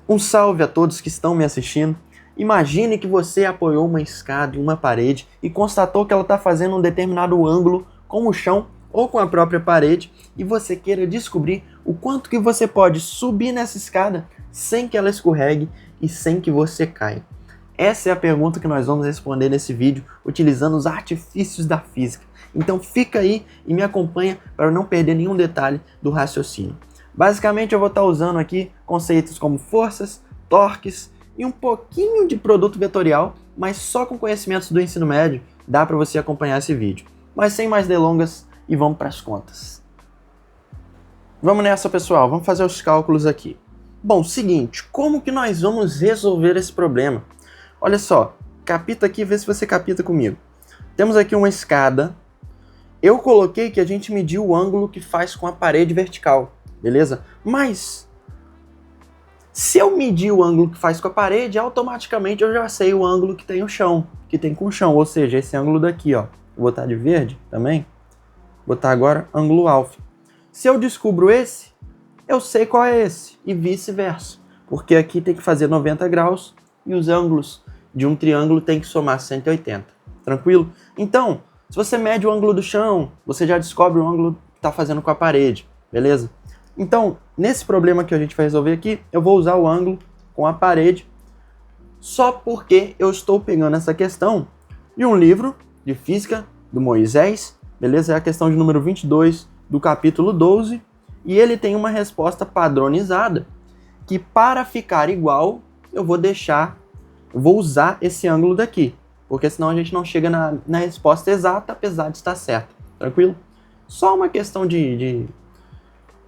Um salve a todos que estão me assistindo. Imagine que você apoiou uma escada em uma parede e constatou que ela está fazendo um determinado ângulo com o chão ou com a própria parede e você queira descobrir o quanto que você pode subir nessa escada sem que ela escorregue e sem que você caia. Essa é a pergunta que nós vamos responder nesse vídeo utilizando os artifícios da física. Então fica aí e me acompanha para não perder nenhum detalhe do raciocínio. Basicamente eu vou estar usando aqui conceitos como forças, torques e um pouquinho de produto vetorial, mas só com conhecimentos do ensino médio dá para você acompanhar esse vídeo. Mas sem mais delongas e vamos para as contas. Vamos nessa, pessoal, vamos fazer os cálculos aqui. Bom, seguinte, como que nós vamos resolver esse problema? Olha só, capita aqui, vê se você capita comigo. Temos aqui uma escada. Eu coloquei que a gente mediu o ângulo que faz com a parede vertical, beleza? Mas se eu medir o ângulo que faz com a parede, automaticamente eu já sei o ângulo que tem o chão, que tem com o chão, ou seja, esse ângulo daqui, ó. Vou botar de verde também. Vou botar agora ângulo alfa. Se eu descubro esse, eu sei qual é esse, e vice-versa. Porque aqui tem que fazer 90 graus e os ângulos de um triângulo tem que somar 180. Tranquilo? Então, se você mede o ângulo do chão, você já descobre o ângulo que está fazendo com a parede, beleza? Então, nesse problema que a gente vai resolver aqui, eu vou usar o ângulo com a parede só porque eu estou pegando essa questão de um livro de física do Moisés, beleza? É a questão de número 22 do capítulo 12 e ele tem uma resposta padronizada que para ficar igual eu vou usar esse ângulo daqui, porque senão a gente não chega na resposta exata, apesar de estar certo, tranquilo? Só uma questão de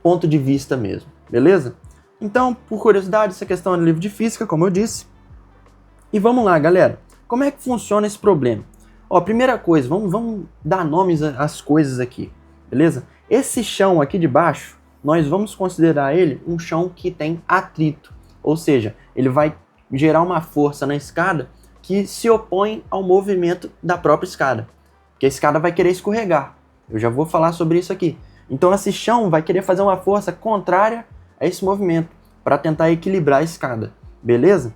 ponto de vista mesmo, beleza? Então, por curiosidade, essa questão é do livro de física, como eu disse. E vamos lá, galera. Como é que funciona esse problema? Ó, primeira coisa, vamos dar nomes às coisas aqui, beleza? Esse chão aqui de baixo, nós vamos considerar ele um chão que tem atrito, ou seja, ele vai gerar uma força na escada que se opõe ao movimento da própria escada, porque a escada vai querer escorregar. Eu já vou falar sobre isso aqui. Então esse chão vai querer fazer uma força contrária a esse movimento para tentar equilibrar a escada, beleza?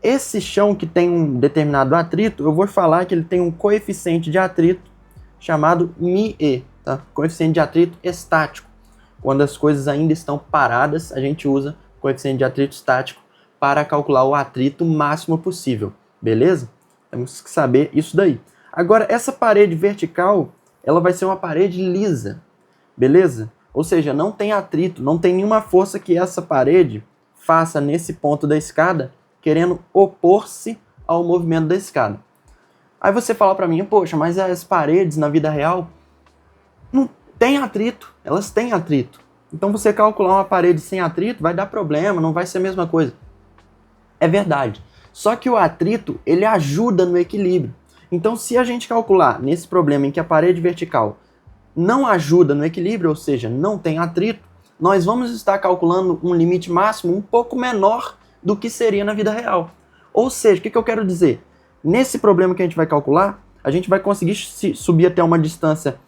Esse chão que tem um determinado atrito, eu vou falar que ele tem um coeficiente de atrito chamado μe, tá? Coeficiente de atrito estático. Quando as coisas ainda estão paradas, a gente usa coeficiente de atrito estático para calcular o atrito máximo possível, beleza? Temos que saber isso daí. Agora, essa parede vertical, ela vai ser uma parede lisa, beleza? Ou seja, não tem atrito, não tem nenhuma força que essa parede faça nesse ponto da escada, querendo opor-se ao movimento da escada. Aí você fala para mim, poxa, mas as paredes na vida real não tem atrito, elas têm atrito. Então você calcular uma parede sem atrito vai dar problema, não vai ser a mesma coisa. É verdade. Só que o atrito, ele ajuda no equilíbrio. Então se a gente calcular nesse problema em que a parede vertical não ajuda no equilíbrio, ou seja, não tem atrito, nós vamos estar calculando um limite máximo um pouco menor do que seria na vida real. Ou seja, o que eu quero dizer? Nesse problema que a gente vai calcular, a gente vai conseguir subir até uma distância,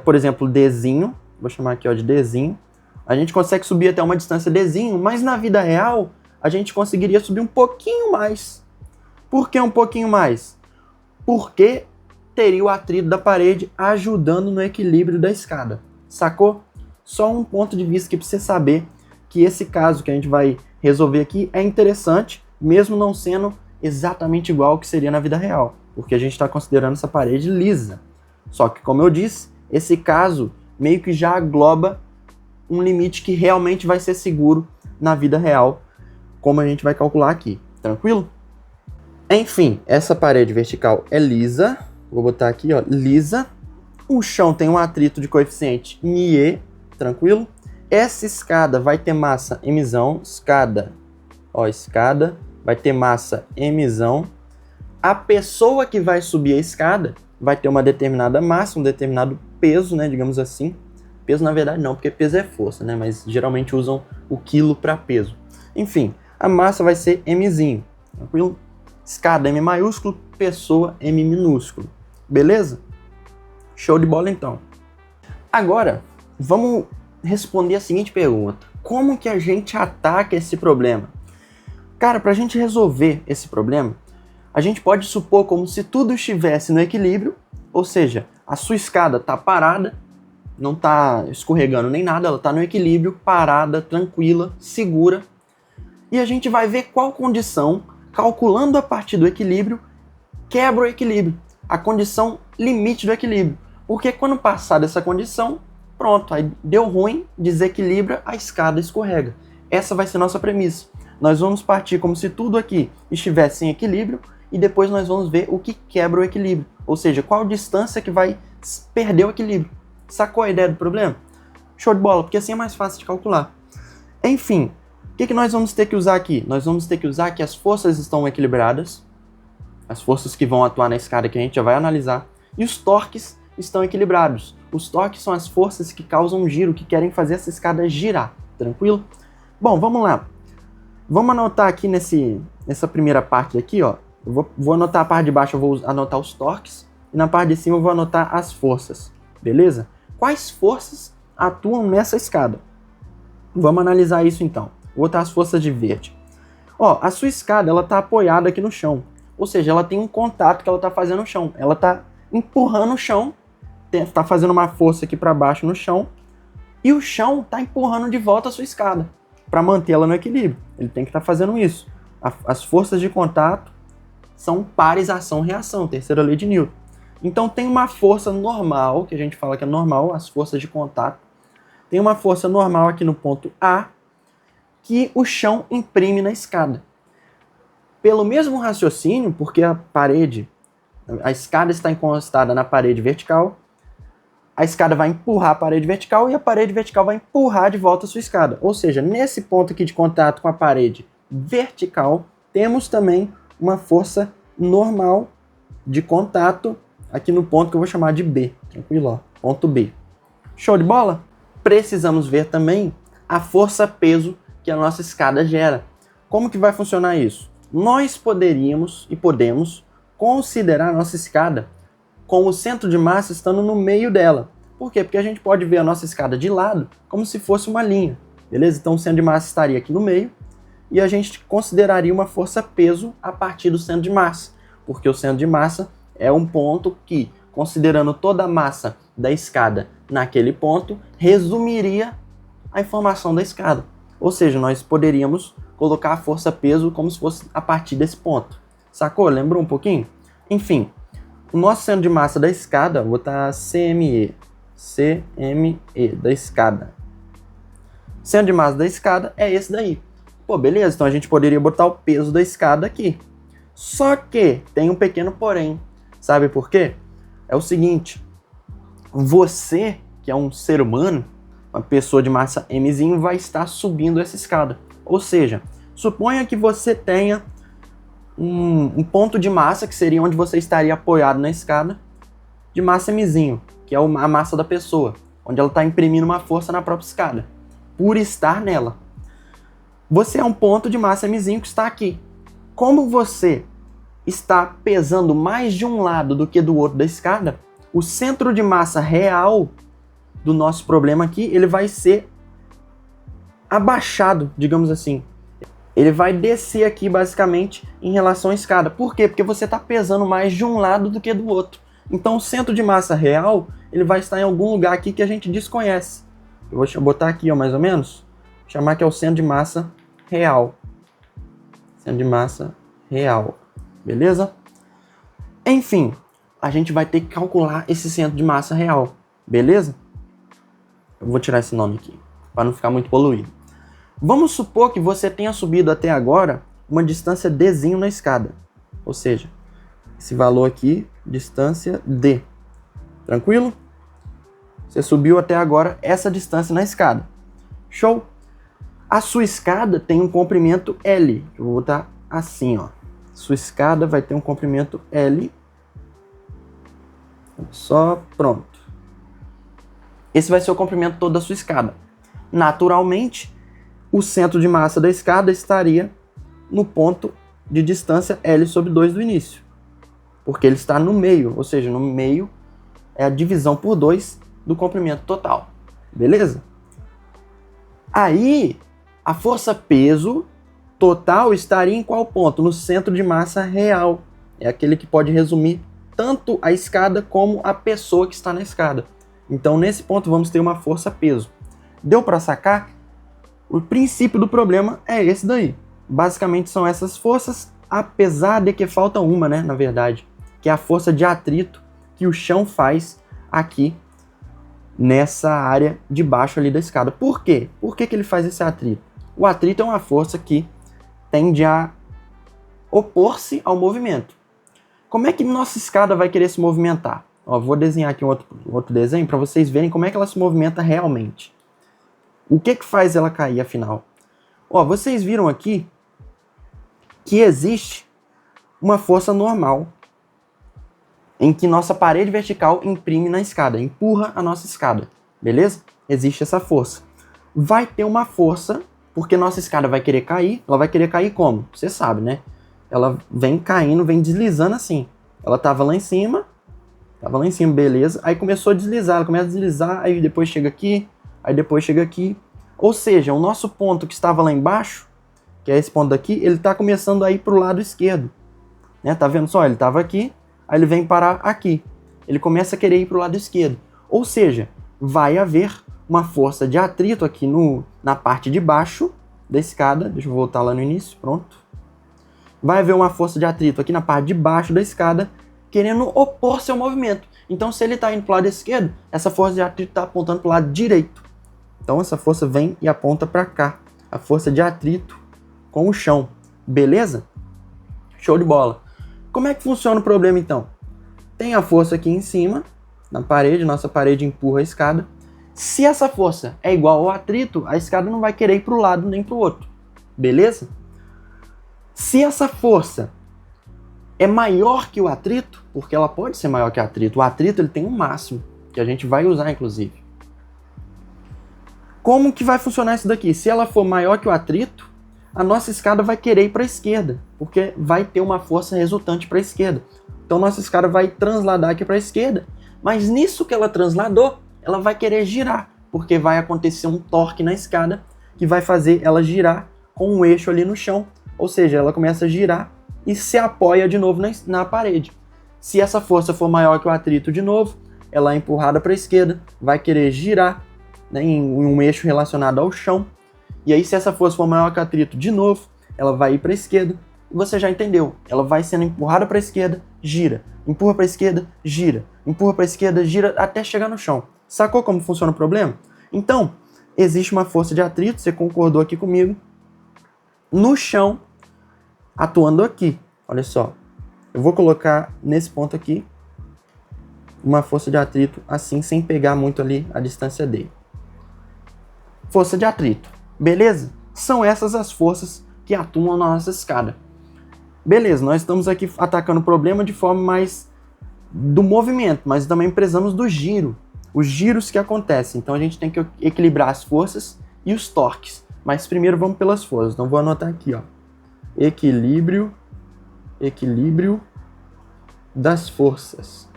por exemplo, Dzinho, vou chamar aqui ó, de Dzinho, a gente consegue subir até uma distância Dzinho, mas na vida real a gente conseguiria subir um pouquinho mais. Por que um pouquinho mais? Porque teria o atrito da parede ajudando no equilíbrio da escada, sacou? Só um ponto de vista que pra você saber que esse caso que a gente vai resolver aqui é interessante, mesmo não sendo exatamente igual ao que seria na vida real, porque a gente está considerando essa parede lisa. Só que, como eu disse, esse caso meio que já engloba um limite que realmente vai ser seguro na vida real, como a gente vai calcular aqui, tranquilo? Enfim, essa parede vertical é lisa, vou botar aqui, ó, lisa. O chão tem um atrito de coeficiente μe, tranquilo? Essa escada vai ter massa mzão, escada vai ter massa mzão. A pessoa que vai subir a escada vai ter uma determinada massa, um determinado peso, né, digamos assim. Peso na verdade não, porque peso é força, né, mas geralmente usam o quilo para peso. Enfim, a massa vai ser mzinho, tranquilo? Escada M maiúsculo, pessoa M minúsculo. Beleza? Show de bola então. Agora, vamos responder a seguinte pergunta. Como que a gente ataca esse problema? Cara, para a gente resolver esse problema, a gente pode supor como se tudo estivesse no equilíbrio, ou seja, a sua escada está parada, não está escorregando nem nada, ela está no equilíbrio, parada, tranquila, segura. E a gente vai ver qual condição, calculando a partir do equilíbrio, quebra o equilíbrio, a condição limite do equilíbrio. Porque quando passar dessa condição, pronto, aí deu ruim, desequilibra, a escada escorrega. Essa vai ser nossa premissa. Nós vamos partir como se tudo aqui estivesse em equilíbrio e depois nós vamos ver o que quebra o equilíbrio. Ou seja, qual distância que vai perder o equilíbrio. Sacou a ideia do problema? Show de bola, porque assim é mais fácil de calcular. Enfim, o que nós vamos ter que usar aqui? Nós vamos ter que usar que as forças estão equilibradas, as forças que vão atuar na escada que a gente já vai analisar, e os torques estão equilibrados. Os torques são as forças que causam giro, que querem fazer essa escada girar, tranquilo? Bom, vamos lá. Vamos anotar aqui nessa primeira parte aqui, ó. Eu vou anotar a parte de baixo, eu vou anotar os torques, e na parte de cima eu vou anotar as forças, beleza? Quais forças atuam nessa escada? Vamos analisar isso então. Vou botar as forças de verde. Ó, a sua escada, ela tá apoiada aqui no chão. Ou seja, ela tem um contato que ela tá fazendo no chão. Ela tá empurrando o chão, tá fazendo uma força aqui para baixo no chão, e o chão tá empurrando de volta a sua escada para mantê-la no equilíbrio. Ele tem que estar fazendo isso. As forças de contato são pares ação-reação, terceira lei de Newton. Então tem uma força normal, que a gente fala que é normal, as forças de contato. Tem uma força normal aqui no ponto A, que o chão imprime na escada. Pelo mesmo raciocínio, porque a escada está encostada na parede vertical, a escada vai empurrar a parede vertical e a parede vertical vai empurrar de volta a sua escada. Ou seja, nesse ponto aqui de contato com a parede vertical, temos também uma força normal de contato aqui no ponto que eu vou chamar de B. Tranquilo, ó. Ponto B. Show de bola? Precisamos ver também a força-peso que a nossa escada gera. Como que vai funcionar isso? Nós poderíamos e podemos considerar a nossa escada com o centro de massa estando no meio dela. Por quê? Porque a gente pode ver a nossa escada de lado como se fosse uma linha, beleza? Então o centro de massa estaria aqui no meio e a gente consideraria uma força-peso a partir do centro de massa, porque o centro de massa é um ponto que, considerando toda a massa da escada naquele ponto, resumiria a informação da escada. Ou seja, nós poderíamos colocar a força-peso como se fosse a partir desse ponto. Sacou? Lembrou um pouquinho? Enfim, o nosso centro de massa da escada, vou botar CME da escada. Centro de massa da escada é esse daí. Pô, beleza, então a gente poderia botar o peso da escada aqui. Só que tem um pequeno porém. Sabe por quê? É o seguinte, você, que é um ser humano, uma pessoa de massa Mzinho, vai estar subindo essa escada. Ou seja, suponha que você tenha um ponto de massa, que seria onde você estaria apoiado na escada, de massa Mzinho, que é a massa da pessoa, onde ela está imprimindo uma força na própria escada, por estar nela. Você é um ponto de massa Mzinho que está aqui. Como você está pesando mais de um lado do que do outro da escada, o centro de massa real do nosso problema aqui, ele vai ser abaixado, digamos assim. Ele vai descer aqui basicamente em relação à escada. Por quê? Porque você está pesando mais de um lado do que do outro. Então o centro de massa real, ele vai estar em algum lugar aqui que a gente desconhece. Eu vou botar aqui, ó, mais ou menos. Chamar que é o centro de massa real. Centro de massa real. Beleza? Enfim, a gente vai ter que calcular esse centro de massa real. Beleza? Eu vou tirar esse nome aqui, para não ficar muito poluído. Vamos supor que você tenha subido até agora uma distância Dzinho na escada. Ou seja, esse valor aqui, distância D. Tranquilo? Você subiu até agora essa distância na escada. Show? A sua escada tem um comprimento L. Eu vou botar assim, ó. Sua escada vai ter um comprimento L. Só, pronto. Esse vai ser o comprimento todo da sua escada. Naturalmente, o centro de massa da escada estaria no ponto de distância L sobre 2 do início. Porque ele está no meio, ou seja, no meio é a divisão por 2 do comprimento total. Beleza? Aí, a força-peso total estaria em qual ponto? No centro de massa real. É aquele que pode resumir tanto a escada como a pessoa que está na escada. Então, nesse ponto, vamos ter uma força-peso. Deu para sacar? O princípio do problema é esse daí. Basicamente, são essas forças, apesar de que falta uma, né, na verdade, que é a força de atrito que o chão faz aqui nessa área de baixo ali da escada. Por quê? Por que ele faz esse atrito? O atrito é uma força que tende a opor-se ao movimento. Como é que nossa escada vai querer se movimentar? Ó, vou desenhar aqui um outro desenho para vocês verem como é que ela se movimenta realmente. O que faz ela cair, afinal? Ó, vocês viram aqui que existe uma força normal em que nossa parede vertical imprime na escada, empurra a nossa escada, beleza? Existe essa força. Vai ter uma força, porque nossa escada vai querer cair. Ela vai querer cair como? Você sabe, né? Ela vem caindo, vem deslizando assim. Ela tava lá em cima, beleza. Aí começou a deslizar, ela começa a deslizar, aí depois chega aqui, aí depois chega aqui. Ou seja, o nosso ponto que estava lá embaixo, que é esse ponto daqui, ele está começando a ir para o lado esquerdo. Né? Tá vendo só? Ele estava aqui, aí ele vem parar aqui. Ele começa a querer ir para o lado esquerdo. Ou seja, vai haver uma força de atrito aqui na parte de baixo da escada. Deixa eu voltar lá no início, pronto. Vai haver uma força de atrito aqui na parte de baixo da escada, querendo opor seu movimento. Então, se ele está indo para o lado esquerdo, essa força de atrito está apontando para o lado direito. Então, essa força vem e aponta para cá. A força de atrito com o chão. Beleza? Show de bola. Como é que funciona o problema, então? Tem a força aqui em cima, na parede. Nossa parede empurra a escada. Se essa força é igual ao atrito, a escada não vai querer ir para o lado nem para o outro. Beleza? Se essa força é maior que o atrito, porque ela pode ser maior que o atrito. O atrito ele tem um máximo, que a gente vai usar, inclusive. Como que vai funcionar isso daqui? Se ela for maior que o atrito, a nossa escada vai querer ir para a esquerda, porque vai ter uma força resultante para a esquerda. Então, nossa escada vai transladar aqui para a esquerda, mas nisso que ela transladou, ela vai querer girar, porque vai acontecer um torque na escada que vai fazer ela girar com um eixo ali no chão. Ou seja, ela começa a girar e se apoia de novo na parede. Se essa força for maior que o atrito de novo, ela é empurrada para a esquerda, vai querer girar, né, em um eixo relacionado ao chão. E aí, se essa força for maior que o atrito de novo, ela vai ir para a esquerda. E você já entendeu, ela vai sendo empurrada para a esquerda, gira. Empurra para a esquerda, gira. Empurra para a esquerda, gira até chegar no chão. Sacou como funciona o problema? Então, existe uma força de atrito, você concordou aqui comigo, no chão, atuando aqui. Olha só, eu vou colocar nesse ponto aqui uma força de atrito assim, sem pegar muito ali a distância dele. Força de atrito, beleza? São essas as forças que atuam na nossa escada. Beleza, nós estamos aqui atacando o problema de forma mais do movimento, mas também precisamos do giro. Os giros que acontecem. Então a gente tem que equilibrar as forças e os torques. Mas primeiro vamos pelas forças. Então vou anotar aqui, ó. Equilíbrio das forças.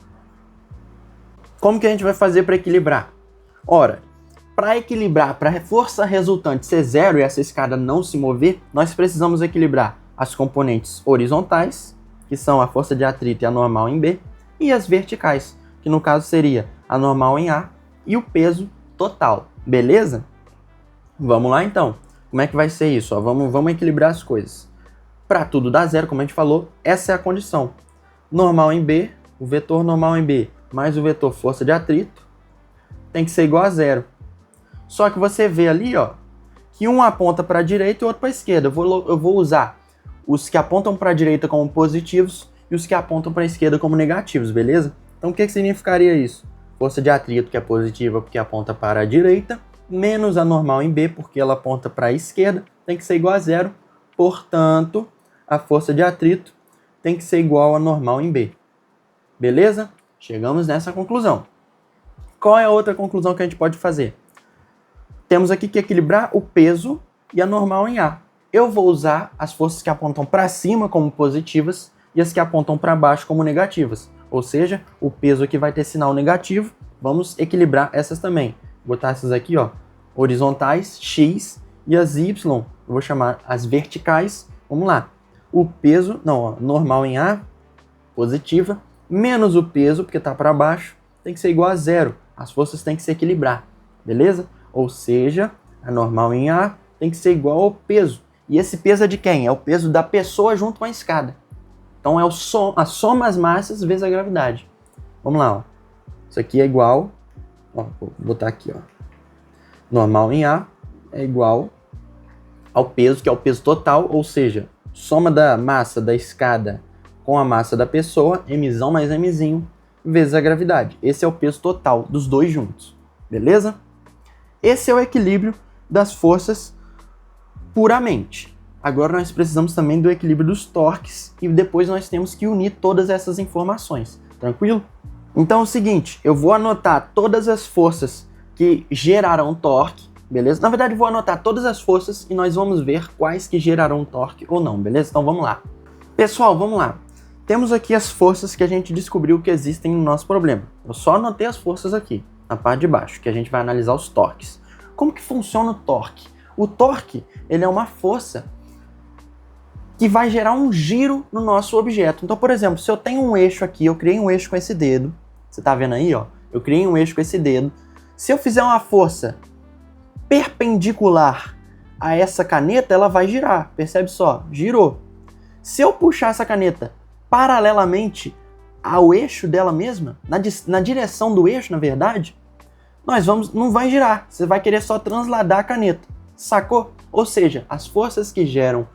Como que a gente vai fazer para equilibrar? Ora, para equilibrar, para a força resultante ser zero e essa escada não se mover, nós precisamos equilibrar as componentes horizontais, que são a força de atrito e a normal em B, e as verticais, que no caso seria a normal em A e o peso total. Beleza? Vamos lá então. Como é que vai ser isso? Ó, vamos equilibrar as coisas. Para tudo dar zero, como a gente falou, essa é a condição. Normal em B, o vetor normal em B mais o vetor força de atrito tem que ser igual a zero. Só que você vê ali, ó, que um aponta para a direita e o outro para a esquerda. Eu vou usar os que apontam para a direita como positivos e os que apontam para a esquerda como negativos, beleza? Então o que significaria isso? Força de atrito, que é positiva porque aponta para a direita, menos a normal em B, porque ela aponta para a esquerda, tem que ser igual a zero. Portanto, a força de atrito tem que ser igual a normal em B. Beleza? Chegamos nessa conclusão. Qual é a outra conclusão que a gente pode fazer? Temos aqui que equilibrar o peso e a normal em A. Eu vou usar as forças que apontam para cima como positivas e as que apontam para baixo como negativas. Ou seja, o peso aqui vai ter sinal negativo. Vamos equilibrar essas também. Vou botar essas aqui, ó, horizontais, X, e as Y eu vou chamar as verticais. Vamos lá. O peso, não, ó, normal em A, positiva, menos o peso, porque está para baixo, tem que ser igual a zero. As forças têm que se equilibrar, beleza? Ou seja, a normal em A tem que ser igual ao peso. E esse peso é de quem? É o peso da pessoa junto com a escada. Então é a soma das massas vezes a gravidade. Vamos lá, ó. Isso aqui é igual, ó, vou botar aqui, ó. Normal em A é igual ao peso, que é o peso total, ou seja, soma da massa da escada com a massa da pessoa, mzão mais mzinho, vezes a gravidade. Esse é o peso total dos dois juntos, beleza? Esse é o equilíbrio das forças puramente. Agora nós precisamos também do equilíbrio dos torques e depois nós temos que unir todas essas informações, tranquilo? Então é o seguinte, eu vou anotar todas as forças que gerarão torque, beleza? Na verdade, eu vou anotar todas as forças e nós vamos ver quais que gerarão torque ou não, beleza? Então vamos lá. Pessoal, vamos lá. Temos aqui as forças que a gente descobriu que existem no nosso problema. Eu só anotei as forças aqui, na parte de baixo, que a gente vai analisar os torques. Como que funciona o torque? O torque, ele é uma força que vai gerar um giro no nosso objeto. Então, por exemplo, se eu tenho um eixo aqui, eu criei um eixo com esse dedo, você tá vendo aí, ó? Eu criei um eixo com esse dedo. Se eu fizer uma força perpendicular a essa caneta, ela vai girar. Percebe só? Girou. Se eu puxar essa caneta paralelamente ao eixo dela mesma, na direção do eixo, na verdade, não vai girar. Você vai querer só transladar a caneta. Sacou? Ou seja, as forças que geram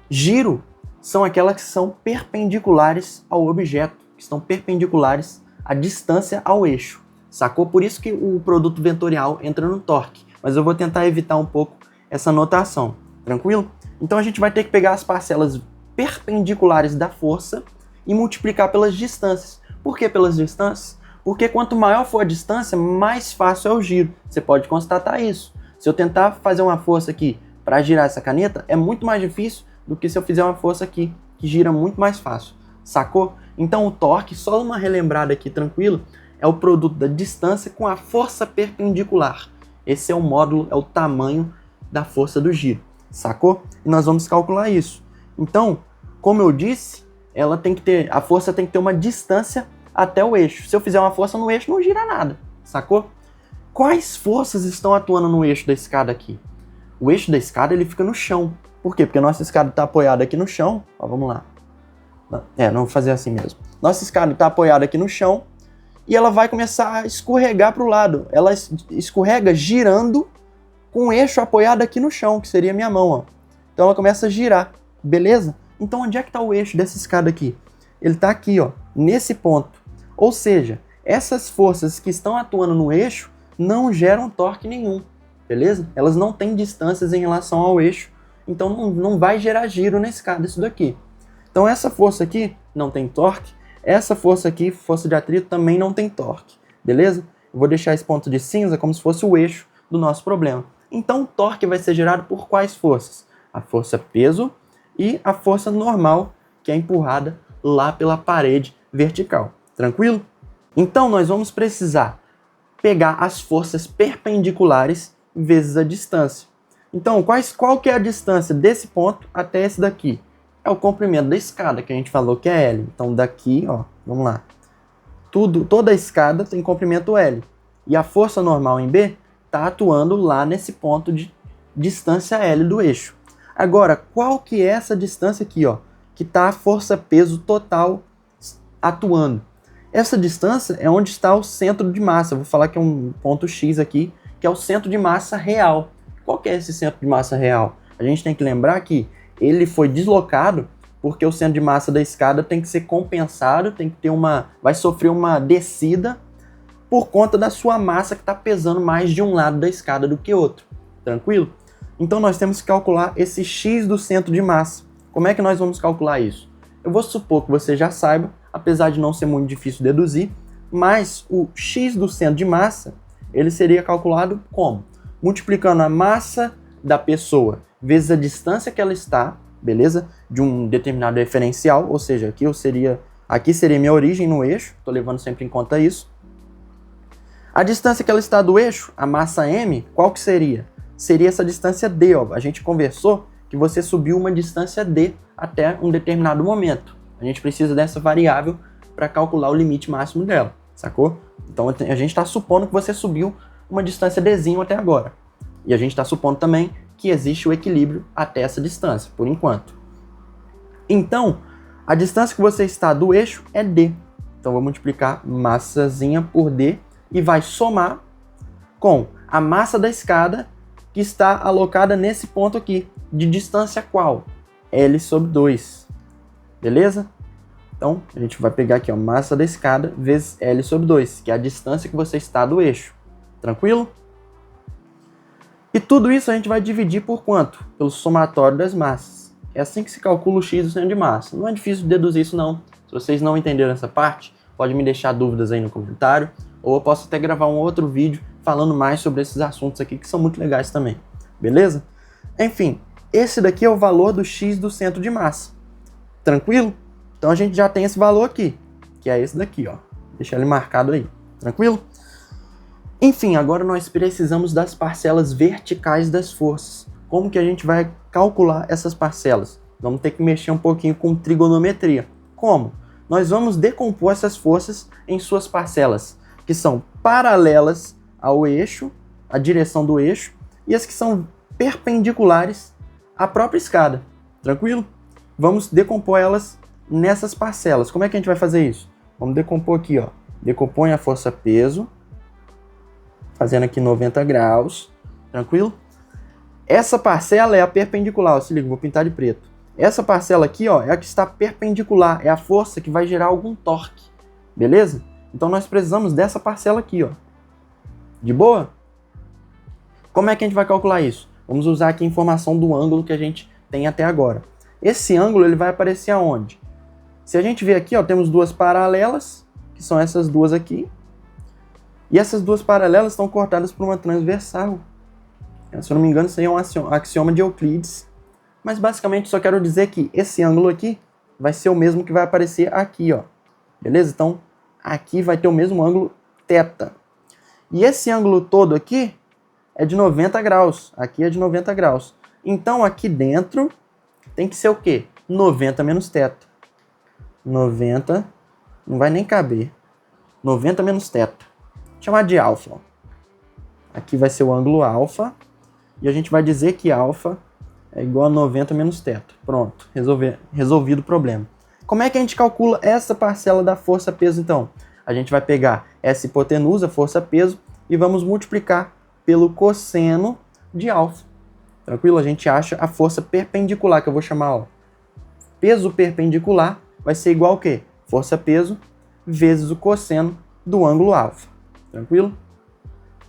giro são aquelas que são perpendiculares ao objeto, que estão perpendiculares à distância ao eixo. Sacou? Por isso que o produto vetorial entra no torque. Mas eu vou tentar evitar um pouco essa notação. Tranquilo? Então a gente vai ter que pegar as parcelas perpendiculares da força e multiplicar pelas distâncias. Por que pelas distâncias? Porque quanto maior for a distância, mais fácil é o giro. Você pode constatar isso. Se eu tentar fazer uma força aqui para girar essa caneta, é muito mais difícil do que se eu fizer uma força aqui, que gira muito mais fácil. Sacou? Então o torque, só uma relembrada aqui tranquilo, é o produto da distância com a força perpendicular. Esse é o módulo, é o tamanho da força do giro. Sacou? E nós vamos calcular isso. Então, como eu disse, a força tem que ter uma distância até o eixo. Se eu fizer uma força no eixo, não gira nada. Sacou? Quais forças estão atuando no eixo da escada aqui? O eixo da escada ele fica no chão. Por quê? Porque a nossa escada está apoiada aqui no chão. Ó, vamos lá. Não vou fazer assim mesmo. Nossa escada está apoiada aqui no chão e ela vai começar a escorregar para o lado. Ela escorrega girando com o eixo apoiado aqui no chão, que seria a minha mão. Ó. Então ela começa a girar, beleza? Então onde é que está o eixo dessa escada aqui? Ele está aqui, ó, nesse ponto. Ou seja, essas forças que estão atuando no eixo não geram torque nenhum, beleza? Elas não têm distâncias em relação ao eixo, então não vai gerar giro na escada isso daqui. Então essa força aqui não tem torque, essa força aqui, força de atrito, também não tem torque, beleza? Eu vou deixar esse ponto de cinza como se fosse o eixo do nosso problema. Então o torque vai ser gerado por quais forças? A força peso e a força normal, que é empurrada lá pela parede vertical. Tranquilo? Então nós vamos precisar pegar as forças perpendiculares vezes a distância. Então, qual que é a distância desse ponto até esse daqui? É o comprimento da escada, que a gente falou que é L. Então daqui, ó, vamos lá. Toda a escada tem comprimento L. E a força normal em B está atuando lá nesse ponto de distância L do eixo. Agora, qual que é essa distância aqui, ó? Que está a força-peso total atuando. Essa distância é onde está o centro de massa. Eu vou falar que é um ponto X aqui, que é o centro de massa real. Qual que é esse centro de massa real? A gente tem que lembrar que ele foi deslocado porque o centro de massa da escada tem que ser compensado, vai sofrer uma descida por conta da sua massa que está pesando mais de um lado da escada do que outro. Tranquilo? Então nós temos que calcular esse X do centro de massa. Como é que nós vamos calcular isso? Eu vou supor que você já saiba, apesar de não ser muito difícil deduzir, mas o X do centro de massa, ele seria calculado como? Multiplicando a massa da pessoa vezes a distância que ela está, beleza? De um determinado referencial, ou seja, aqui seria minha origem no eixo, estou levando sempre em conta isso. A distância que ela está do eixo, a massa M, qual que seria? seria essa distância D, ó. A gente conversou que você subiu uma distância D até um determinado momento. A gente precisa dessa variável para calcular o limite máximo dela, sacou? Então a gente está supondo que você subiu uma distância Dzinho até agora. E a gente está supondo também que existe o equilíbrio até essa distância, por enquanto. Então, a distância que você está do eixo é D. Então, vou multiplicar massazinha por D e vai somar com a massa da escada que está alocada nesse ponto aqui. De distância qual? L sobre 2. Beleza? Então, a gente vai pegar aqui, ó, massa da escada vezes L sobre 2, que é a distância que você está do eixo. Tranquilo? E tudo isso a gente vai dividir por quanto? Pelo somatório das massas. É assim que se calcula o x do centro de massa. Não é difícil de deduzir isso não. Se vocês não entenderam essa parte, pode me deixar dúvidas aí no comentário, ou eu posso até gravar um outro vídeo falando mais sobre esses assuntos aqui, que são muito legais também. Beleza? Enfim, esse daqui é o valor do x do centro de massa. Tranquilo? Então a gente já tem esse valor aqui, que é esse daqui, ó. Deixa ele marcado aí. Tranquilo? Enfim, agora nós precisamos das parcelas verticais das forças. Como que a gente vai calcular essas parcelas? Vamos ter que mexer um pouquinho com trigonometria. Como? Nós vamos decompor essas forças em suas parcelas, que são paralelas ao eixo, à direção do eixo, e as que são perpendiculares à própria escada. Tranquilo? Vamos decompor elas nessas parcelas. Como é que a gente vai fazer isso? Vamos decompor aqui, ó. Decompõe a força-peso, fazendo aqui 90 graus, tranquilo? Essa parcela é a perpendicular, ó, se liga, vou pintar de preto. Essa parcela aqui, ó, é a que está perpendicular, é a força que vai gerar algum torque, beleza? Então nós precisamos dessa parcela aqui, ó. De boa? Como é que a gente vai calcular isso? Vamos usar aqui a informação do ângulo que a gente tem até agora. Esse ângulo ele vai aparecer aonde? Se a gente ver aqui, ó, temos duas paralelas, que são essas duas aqui. E essas duas paralelas estão cortadas por uma transversal. Se eu não me engano, isso aí é um axioma de Euclides. Mas basicamente só quero dizer que esse ângulo aqui vai ser o mesmo que vai aparecer aqui, ó. Beleza? Então, aqui vai ter o mesmo ângulo θ. E esse ângulo todo aqui é de 90 graus. Aqui é de 90 graus. Então, aqui dentro tem que ser o quê? 90 menos θ. 90, não vai nem caber. 90 menos θ. Chamar de alfa. Aqui vai ser o ângulo alfa. E a gente vai dizer que alfa é igual a 90 menos θ. Pronto, resolvido o problema. Como é que a gente calcula essa parcela da força-peso, então? A gente vai pegar essa hipotenusa, força-peso, e vamos multiplicar pelo cosseno de alfa. Tranquilo? A gente acha a força perpendicular, que eu vou chamar, ó. Peso perpendicular vai ser igual ao quê? Força-peso vezes o cosseno do ângulo alfa. Tranquilo?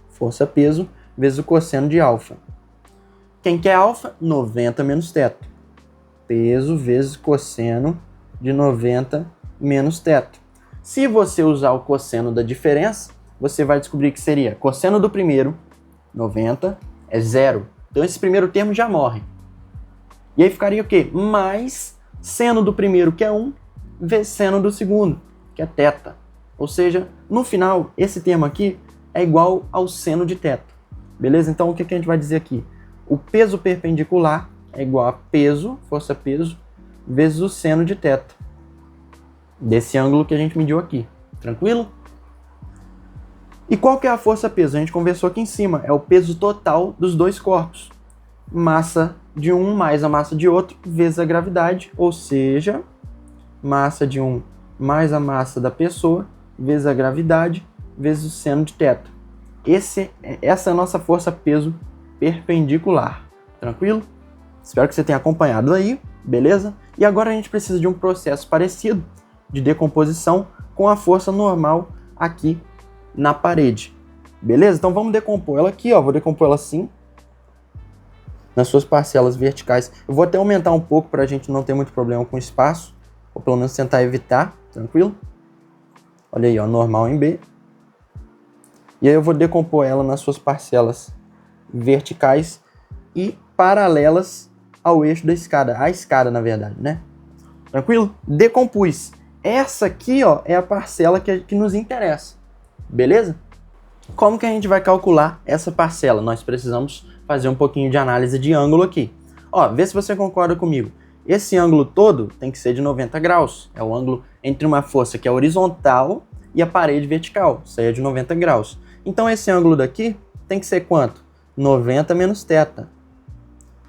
Força-peso vezes o cosseno de alfa. Quem que é alfa? 90 menos θ. Peso vezes cosseno de 90 menos θ. Se você usar o cosseno da diferença, você vai descobrir que seria cosseno do primeiro, 90, é zero. Então esse primeiro termo já morre. E aí ficaria o quê? Mais seno do primeiro, que é 1, vezes seno do segundo, que é θ. Ou seja, no final, esse termo aqui é igual ao seno de θ. Beleza? Então o que a gente vai dizer aqui? O peso perpendicular é igual a peso, força-peso, vezes o seno de θ. Desse ângulo que a gente mediu aqui. Tranquilo? E qual que é a força-peso? A gente conversou aqui em cima. É o peso total dos dois corpos. Massa de um mais a massa de outro, vezes a gravidade. Ou seja, massa de um mais a massa da pessoa, vezes a gravidade, vezes o seno de θ. Essa é a nossa força-peso perpendicular. Tranquilo? Espero que você tenha acompanhado aí, beleza? E agora a gente precisa de um processo parecido de decomposição com a força normal aqui na parede. Beleza? Então vamos decompor ela aqui, ó. Vou decompor ela assim, nas suas parcelas verticais. Eu vou até aumentar um pouco para a gente não ter muito problema com espaço, ou pelo menos tentar evitar, tranquilo? Olha aí, ó, normal em B. E aí eu vou decompor ela nas suas parcelas verticais e paralelas ao eixo da escada. A escada, na verdade, né? Tranquilo? Decompus. Essa aqui, ó, é a parcela que nos interessa. Beleza? Como que a gente vai calcular essa parcela? Nós precisamos fazer um pouquinho de análise de ângulo aqui. Ó, vê se você concorda comigo. Esse ângulo todo tem que ser de 90 graus. É o ângulo entre uma força que é horizontal e a parede vertical. Isso aí é de 90 graus. Então esse ângulo daqui tem que ser quanto? 90 menos θ.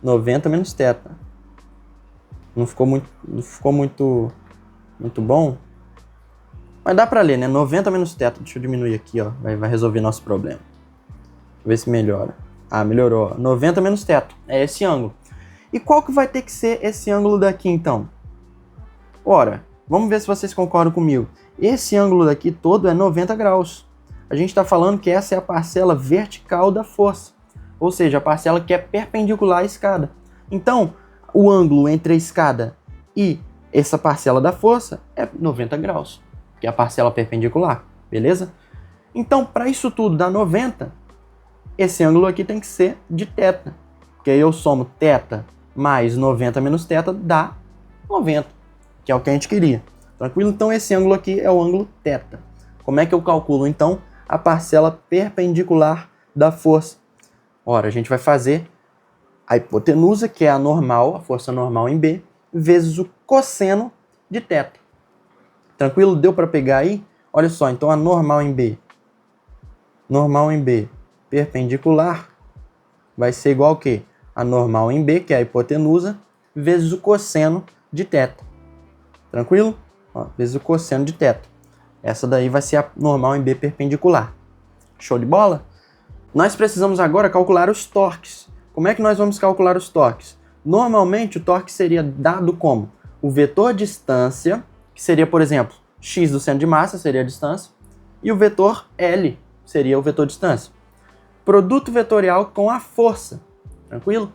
90 menos θ. Não ficou muito bom. Mas dá pra ler, né? 90 menos θ. Deixa eu diminuir aqui, ó. Vai resolver nosso problema. Deixa eu ver se melhora. Ah, melhorou. 90 menos θ. É esse ângulo. E qual que vai ter que ser esse ângulo daqui, então? Ora, vamos ver se vocês concordam comigo. Esse ângulo daqui todo é 90 graus. A gente está falando que essa é a parcela vertical da força. Ou seja, a parcela que é perpendicular à escada. Então, o ângulo entre a escada e essa parcela da força é 90 graus. Que é a parcela perpendicular, beleza? Então, para isso tudo dar 90, esse ângulo aqui tem que ser de θ. Porque aí eu somo θ mais 90 menos θ dá 90, que é o que a gente queria. Tranquilo? Então esse ângulo aqui é o ângulo θ. Como é que eu calculo, então, a parcela perpendicular da força? Ora, a gente vai fazer a hipotenusa, que é a normal, a força normal em B, vezes o cosseno de θ. Tranquilo? Deu para pegar aí? Olha só, então a normal em B perpendicular vai ser igual ao quê? A normal em B, que é a hipotenusa, vezes o cosseno de θ. Tranquilo? Ó, vezes o cosseno de θ. Essa daí vai ser a normal em B perpendicular. Show de bola? Nós precisamos agora calcular os torques. Como é que nós vamos calcular os torques? Normalmente o torque seria dado como o vetor distância, que seria, por exemplo, x do centro de massa, seria a distância, e o vetor L, seria o vetor distância. Produto vetorial com a força. Tranquilo?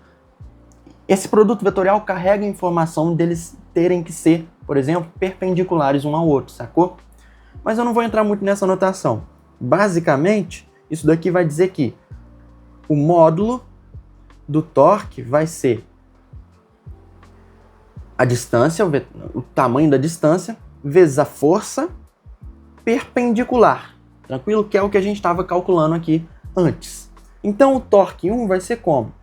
Esse produto vetorial carrega a informação deles terem que ser, por exemplo, perpendiculares um ao outro, sacou? Mas eu não vou entrar muito nessa notação. Basicamente, isso daqui vai dizer que o módulo do torque vai ser a distância, o tamanho da distância, vezes a força perpendicular. Tranquilo? Que é o que a gente estava calculando aqui antes. Então o torque 1 vai ser como?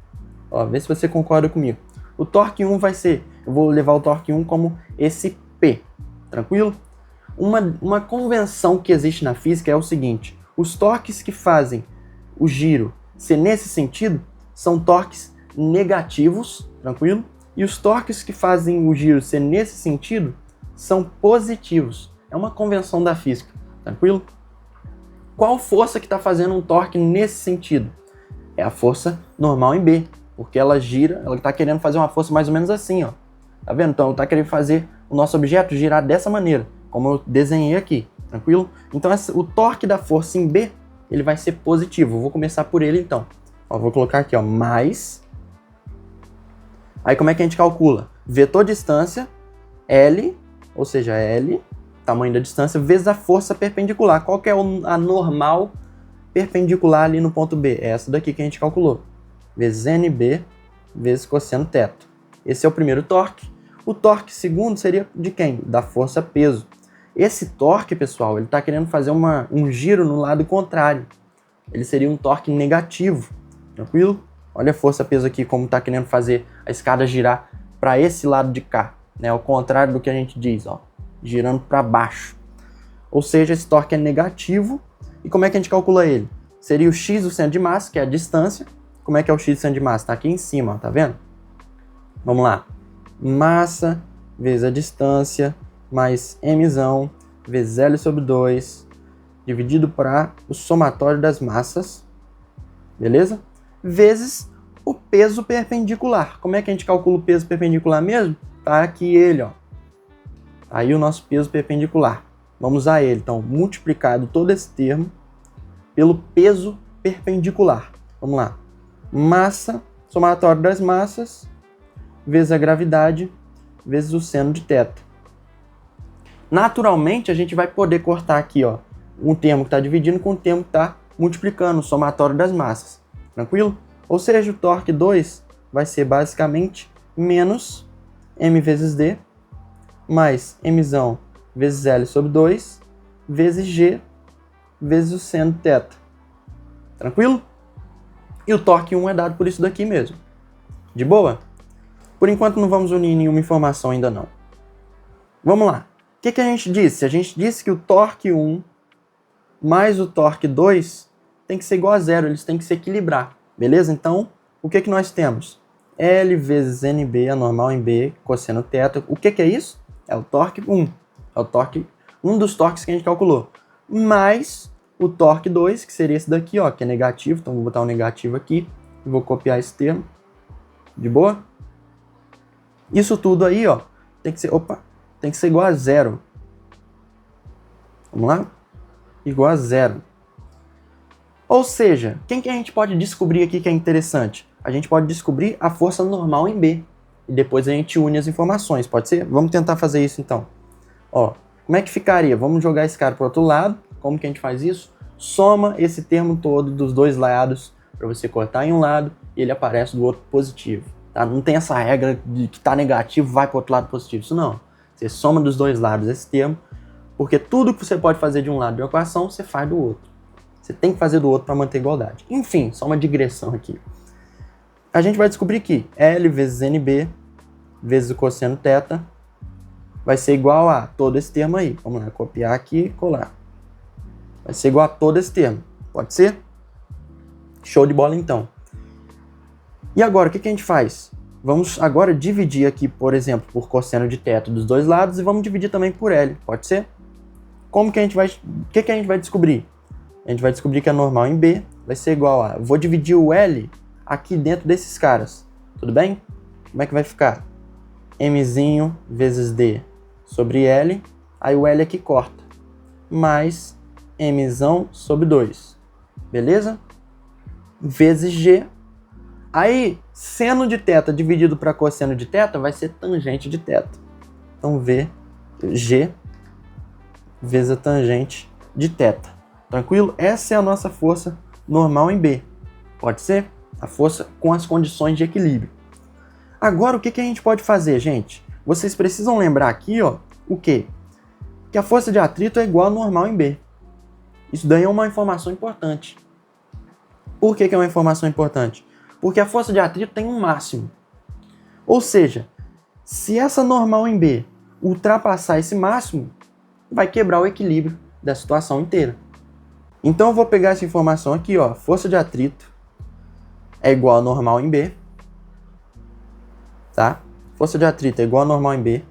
Ó, vê se você concorda comigo. O torque 1 vai ser, eu vou levar o torque 1 como esse P, tranquilo? Uma convenção que existe na física é o seguinte: os torques que fazem o giro ser nesse sentido são torques negativos, tranquilo? E os torques que fazem o giro ser nesse sentido são positivos. É uma convenção da física, tranquilo? Qual força que está fazendo um torque nesse sentido? É a força normal em B. Porque ela gira, ela está querendo fazer uma força mais ou menos assim, ó. Tá vendo? Então, ela está querendo fazer o nosso objeto girar dessa maneira, como eu desenhei aqui, tranquilo? Então, o torque da força em B, ele vai ser positivo. Eu vou começar por ele, então. Ó, vou colocar aqui, ó, mais. Aí, como é que a gente calcula? Vetor distância, L, ou seja, L, tamanho da distância, vezes a força perpendicular. Qual que é a normal perpendicular ali no ponto B? É essa daqui que a gente calculou. Vezes NB, vezes cosseno θ. Esse é o primeiro torque. O torque segundo seria de quem? Da força-peso. Esse torque, pessoal, ele está querendo fazer um giro no lado contrário. Ele seria um torque negativo. Tranquilo? Olha a força-peso aqui, como está querendo fazer a escada girar para esse lado de cá. Né? Ao contrário do que a gente diz, ó, girando para baixo. Ou seja, esse torque é negativo. E como é que a gente calcula ele? Seria o x do centro de massa, que é a distância. Como é que é o x do centro de massa? Está aqui em cima, ó, tá vendo? Vamos lá. Massa vezes a distância mais mzão vezes L sobre 2 dividido para o somatório das massas, beleza? Vezes o peso perpendicular. Como é que a gente calcula o peso perpendicular mesmo? Tá aqui ele, ó. Aí o nosso peso perpendicular. Vamos usar ele. Então, multiplicado todo esse termo pelo peso perpendicular. Vamos lá. Massa, somatório das massas, vezes a gravidade, vezes o seno de θ. Naturalmente, a gente vai poder cortar aqui, ó, um termo que está dividindo com um termo que está multiplicando, o somatório das massas. Tranquilo? Ou seja, o torque 2 vai ser basicamente menos m vezes d, mais mzão vezes L sobre 2, vezes g, vezes o seno de θ. Tranquilo? E o torque 1 é dado por isso daqui mesmo. De boa? Por enquanto não vamos unir nenhuma informação ainda não. Vamos lá. O que a gente disse? A gente disse que o torque 1 mais o torque 2 tem que ser igual a zero, eles têm que se equilibrar. Beleza? Então, o que nós temos? L vezes NB, a normal em B, cosseno θ. O que é isso? É o torque 1. É o torque, um dos torques que a gente calculou. Mais o torque 2, que seria esse daqui, ó, que é negativo. Então, vou botar um negativo aqui e vou copiar esse termo. De boa? Isso tudo aí, ó, tem que ser igual a zero. Vamos lá? Igual a zero. Ou seja, quem que a gente pode descobrir aqui que é interessante? A gente pode descobrir a força normal em B. E depois a gente une as informações, pode ser? Vamos tentar fazer isso então. Ó, como é que ficaria? Vamos jogar esse cara para o outro lado. Como que a gente faz isso? Soma esse termo todo dos dois lados para você cortar em um lado e ele aparece do outro positivo. Tá? Não tem essa regra de que está negativo, vai para o outro lado positivo. Isso não. Você soma dos dois lados esse termo, porque tudo que você pode fazer de um lado de uma equação, você faz do outro. Você tem que fazer do outro para manter a igualdade. Enfim, só uma digressão aqui. A gente vai descobrir que L vezes NB vezes o cosseno θ vai ser igual a todo esse termo aí. Vamos lá, copiar aqui e colar. Vai ser igual a todo esse termo. Pode ser? Show de bola então. E agora, o que a gente faz? Vamos agora dividir aqui, por exemplo, por cosseno de θ dos dois lados e vamos dividir também por L. Pode ser? Como que a gente vai... O que a gente vai descobrir? A gente vai descobrir que a normal em B vai ser igual a... Vou dividir o L aqui dentro desses caras. Tudo bem? Como é que vai ficar? Mzinho vezes D sobre L. Aí o L aqui corta. Mais Mzão sobre 2. Beleza? Vezes G. Aí, seno de θ dividido para cosseno de θ vai ser tangente de θ. Então, G vezes a tangente de θ. Tranquilo? Essa é a nossa força normal em B. Pode ser? A força com as condições de equilíbrio. Agora, o que a gente pode fazer, gente? Vocês precisam lembrar aqui, ó, o quê? Que a força de atrito é igual a normal em B. Isso daí é uma informação importante. Por que é uma informação importante? Porque a força de atrito tem um máximo. Ou seja, se essa normal em B ultrapassar esse máximo, vai quebrar o equilíbrio da situação inteira. Então eu vou pegar essa informação aqui, ó, força de atrito é igual a normal em B, tá? Força de atrito é igual a normal em B.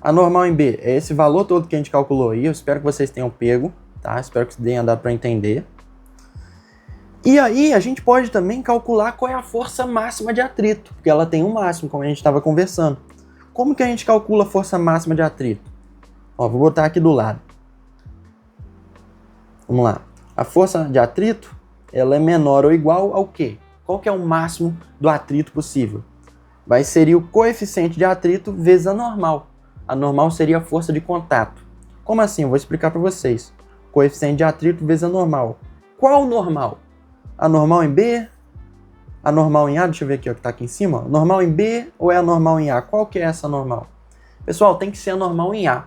A normal em B é esse valor todo que a gente calculou aí, eu espero que vocês tenham pego, tá? Espero que tenha dado para entender. E aí a gente pode também calcular qual é a força máxima de atrito, porque ela tem um máximo, como a gente estava conversando. Como que a gente calcula a força máxima de atrito? Ó, vou botar aqui do lado. Vamos lá. A força de atrito, ela é menor ou igual ao quê? Qual que é o máximo do atrito possível? Seria o coeficiente de atrito vezes a normal. A normal seria a força de contato. Como assim? Eu vou explicar para vocês. Coeficiente de atrito vezes a normal. Qual normal? A normal em B? A normal em A? Deixa eu ver aqui, ó, que está aqui em cima. Ó. Normal em B ou é a normal em A? Qual que é essa normal? Pessoal, tem que ser a normal em A.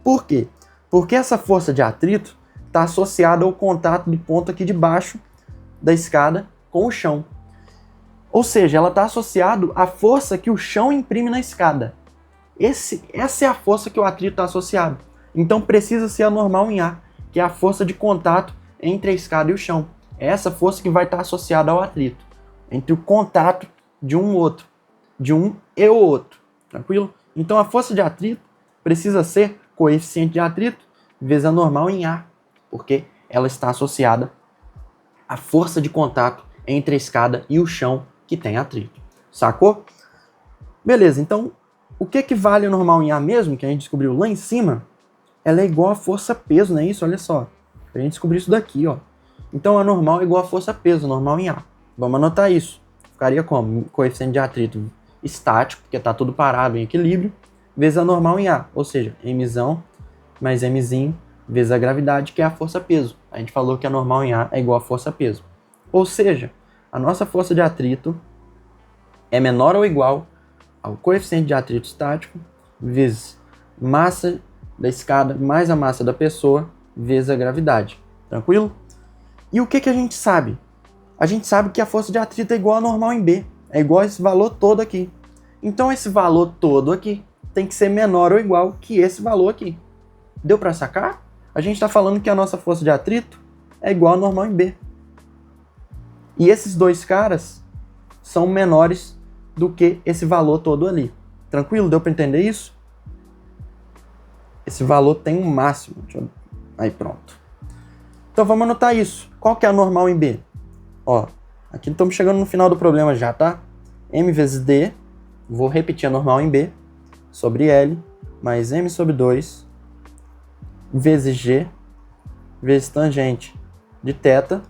Por quê? Porque essa força de atrito está associada ao contato do ponto aqui de baixo da escada com o chão. Ou seja, ela está associada à força que o chão imprime na escada. Essa é a força que o atrito está associado. Então precisa ser a normal em A, que é a força de contato entre a escada e o chão. É essa força que vai estar associada ao atrito, entre o contato de um outro, de um e o outro. Tranquilo? Então a força de atrito precisa ser coeficiente de atrito vezes a normal em A, porque ela está associada à força de contato entre a escada e o chão que tem atrito. Sacou? Beleza, então o que vale a normal em A mesmo, que a gente descobriu lá em cima? Ela é igual a força-peso, não é isso? Olha só. A gente descobriu isso daqui, ó. Então a normal é igual a força-peso, normal em A. Vamos anotar isso. Ficaria como? Coeficiente de atrito estático, porque está tudo parado em equilíbrio, vezes a normal em A. Ou seja, Mzão mais Mzinho vezes a gravidade, que é a força-peso. A gente falou que a normal em A é igual a força-peso. Ou seja, a nossa força de atrito é menor ou igual ao coeficiente de atrito estático vezes massa da escada mais a massa da pessoa vezes a gravidade. Tranquilo? E o que a gente sabe? a gente sabe que a força de atrito é igual a normal em B. É igual a esse valor todo aqui. Então esse valor todo aqui tem que ser menor ou igual que esse valor aqui. Deu para sacar? A gente está falando que a nossa força de atrito é igual a normal em B. E esses dois caras são menores do que esse valor todo ali. Tranquilo? Deu para entender isso? Esse valor tem um máximo. Aí pronto. Então vamos anotar isso. Qual que é a normal em B? Ó, aqui estamos chegando no final do problema já, tá? M vezes D, vou repetir a normal em B, sobre L, mais M sobre 2, vezes G, vezes tangente de θ.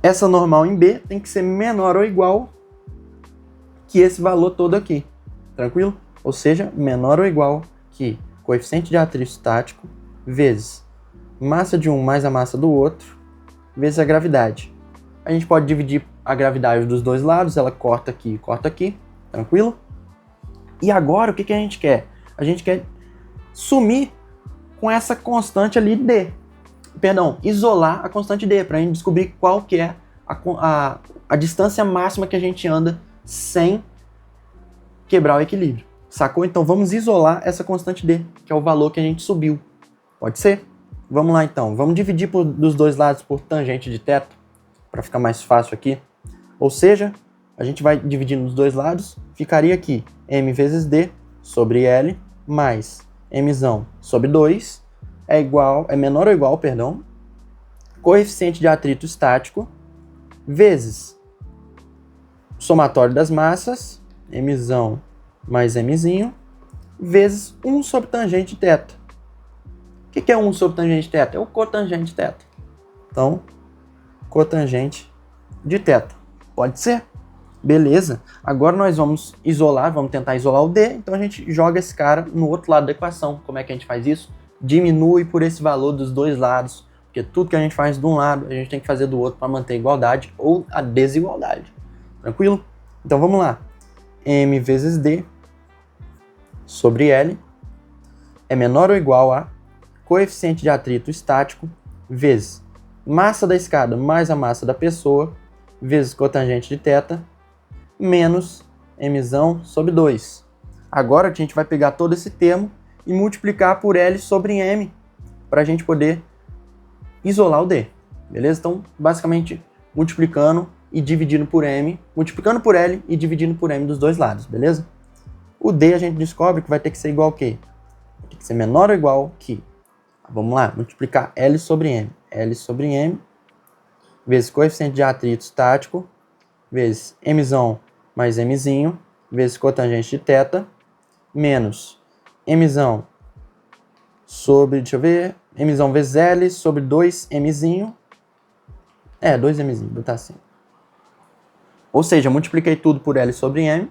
Essa normal em B tem que ser menor ou igual que esse valor todo aqui. Tranquilo? Ou seja, menor ou igual que coeficiente de atrito estático vezes massa de um mais a massa do outro vezes a gravidade. A gente pode dividir a gravidade dos dois lados, ela corta aqui e corta aqui. Tranquilo? E agora o que a gente quer? A gente quer sumir com essa constante ali D. Perdão, isolar a constante D, para a gente descobrir qual que é a distância máxima que a gente anda sem quebrar o equilíbrio. Sacou? Então vamos isolar essa constante D, que é o valor que a gente subiu. Pode ser? Vamos lá então. Vamos dividir dos dois lados por tangente de θ, para ficar mais fácil aqui. Ou seja, a gente vai dividir nos dois lados, ficaria aqui M vezes D sobre L mais M sobre 2 é menor ou igual, coeficiente de atrito estático vezes somatório das massas, M mais M, vezes 1 sobre tangente de θ. O que é 1 sobre tangente de θ? É o cotangente de θ. Então, cotangente de θ. Pode ser? Beleza. Agora nós vamos tentar isolar o D, então a gente joga esse cara no outro lado da equação. Como é que a gente faz isso? Diminui por esse valor dos dois lados, porque tudo que a gente faz de um lado, a gente tem que fazer do outro para manter a igualdade ou a desigualdade. Tranquilo? Então vamos lá. M vezes D sobre L é menor ou igual a coeficiente de atrito estático vezes massa da escada mais a massa da pessoa vezes cotangente de θ menos M sobre 2. Agora a gente vai pegar todo esse termo e multiplicar por L sobre M para a gente poder isolar o D. Beleza? Então, basicamente, multiplicando e dividindo por M, multiplicando por L e dividindo por M dos dois lados, beleza? O D a gente descobre que vai ter que ser igual a quê? Vai ter que ser menor ou igual que... Vamos lá, multiplicar L sobre M. L sobre M vezes coeficiente de atrito estático vezes M mais M vezes cotangente de θ menos M sobre, deixa eu ver, M vezes L sobre 2M. 2M, botar assim. Ou seja, multipliquei tudo por L sobre M,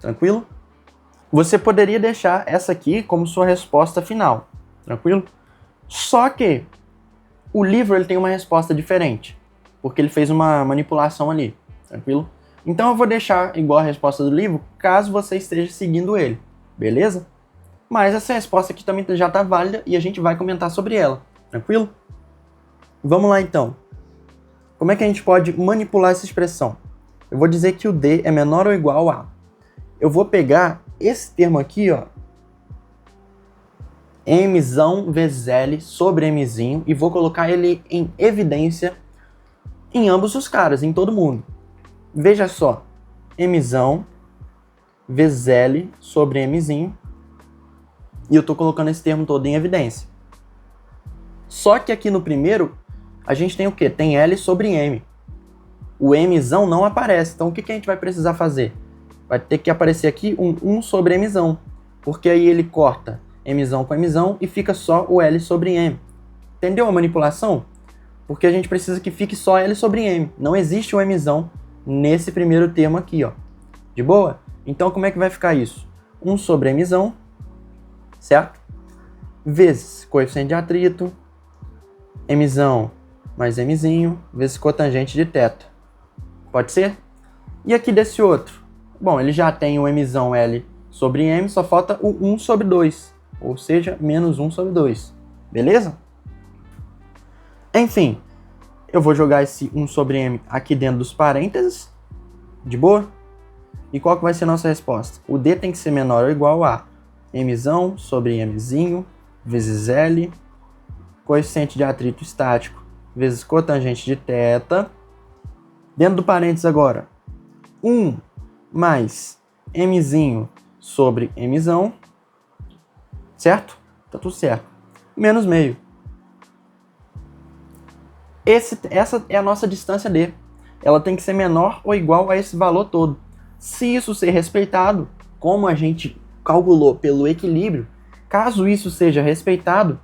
tranquilo? Você poderia deixar essa aqui como sua resposta final, tranquilo? Só que o livro ele tem uma resposta diferente, porque ele fez uma manipulação ali, tranquilo? Então eu vou deixar igual a resposta do livro, caso você esteja seguindo ele, beleza? Mas essa resposta aqui também já está válida e a gente vai comentar sobre ela, tranquilo? Vamos lá então. Como é que a gente pode manipular essa expressão? Eu vou dizer que o D é menor ou igual a... Eu vou pegar esse termo aqui, ó, M vezes L sobre M, e vou colocar ele em evidência em ambos os caras, em todo mundo. Veja só, M vezes L sobre M, e eu estou colocando esse termo todo em evidência. Só que aqui no primeiro, a gente tem o quê? Tem L sobre M. O M não aparece, então o que a gente vai precisar fazer? Vai ter que aparecer aqui um 1 sobre M, porque aí ele corta M com M e fica só o L sobre M. Entendeu a manipulação? Porque a gente precisa que fique só L sobre M. Não existe o M nesse primeiro termo aqui, ó. De boa? Então como é que vai ficar isso? 1 sobre M, certo? Vezes coeficiente de atrito, M mais M, vezes cotangente de θ. Pode ser? E aqui desse outro? Bom, ele já tem o M L sobre M, só falta o 1 sobre 2. Ou seja, menos 1 sobre 2. Beleza? Enfim, Eu vou jogar esse 1 sobre m aqui dentro dos parênteses, de boa? E qual que vai ser a nossa resposta? O D tem que ser menor ou igual a mzão sobre mzinho vezes L, coeficiente de atrito estático, vezes cotangente de θ. Dentro do parênteses agora, 1 mais mzinho sobre mzão, certo? Tá tudo certo. Menos meio. Essa é a nossa distância D. Ela tem que ser menor ou igual a esse valor todo. Se isso ser respeitado, como a gente calculou pelo equilíbrio, caso isso seja respeitado,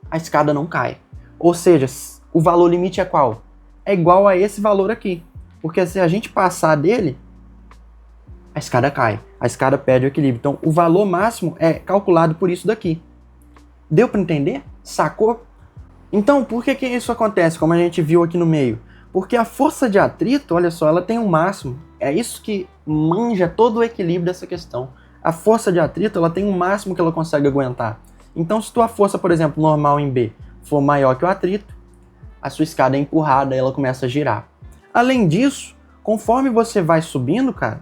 a escada não cai. Ou seja, o valor limite é qual? É igual a esse valor aqui. Porque se a gente passar dele, a escada cai. A escada perde o equilíbrio. Então, o valor máximo é calculado por isso daqui. Deu para entender? Sacou? Então, por que isso acontece, como a gente viu aqui no meio? Porque a força de atrito, olha só, ela tem um máximo. É isso que manja todo o equilíbrio dessa questão. A força de atrito, ela tem um máximo que ela consegue aguentar. Então, se tua força, por exemplo, normal em B, for maior que o atrito, a sua escada é empurrada e ela começa a girar. Além disso, conforme você vai subindo, cara,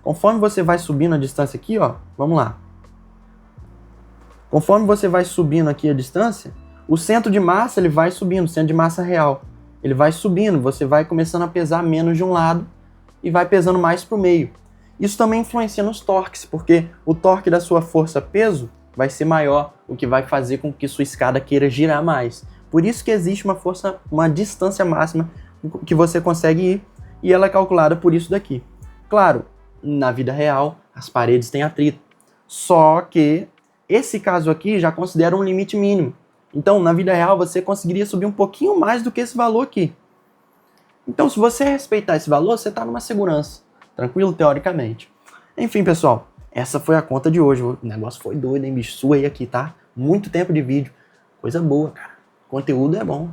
conforme você vai subindo a distância aqui, ó, vamos lá. Conforme você vai subindo aqui a distância, o centro de massa ele vai subindo, o centro de massa real. Ele vai subindo, você vai começando a pesar menos de um lado e vai pesando mais para o meio. Isso também influencia nos torques, porque o torque da sua força-peso vai ser maior, o que vai fazer com que sua escada queira girar mais. Por isso que existe uma distância máxima que você consegue ir, e ela é calculada por isso daqui. Claro, na vida real, as paredes têm atrito. Só que esse caso aqui já considera um limite mínimo. Então, na vida real, você conseguiria subir um pouquinho mais do que esse valor aqui. Então, se você respeitar esse valor, você está numa segurança. Tranquilo, teoricamente. Enfim, pessoal, essa foi a conta de hoje. O negócio foi doido, hein, bicho? Suei aqui, tá? Muito tempo de vídeo. Coisa boa, cara. Conteúdo é bom.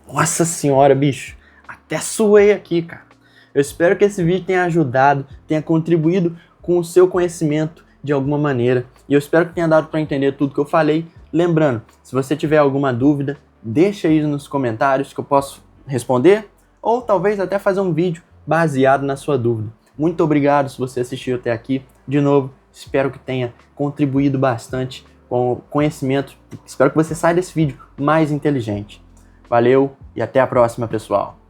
Nossa senhora, bicho. Até suei aqui, cara. Eu espero que esse vídeo tenha ajudado, tenha contribuído com o seu conhecimento de alguma maneira. E eu espero que tenha dado para entender tudo que eu falei. Lembrando, se você tiver alguma dúvida, deixa aí nos comentários que eu posso responder, ou talvez até fazer um vídeo baseado na sua dúvida. Muito obrigado se você assistiu até aqui. De novo, espero que tenha contribuído bastante com o conhecimento. Espero que você saia desse vídeo mais inteligente. Valeu e até a próxima, pessoal.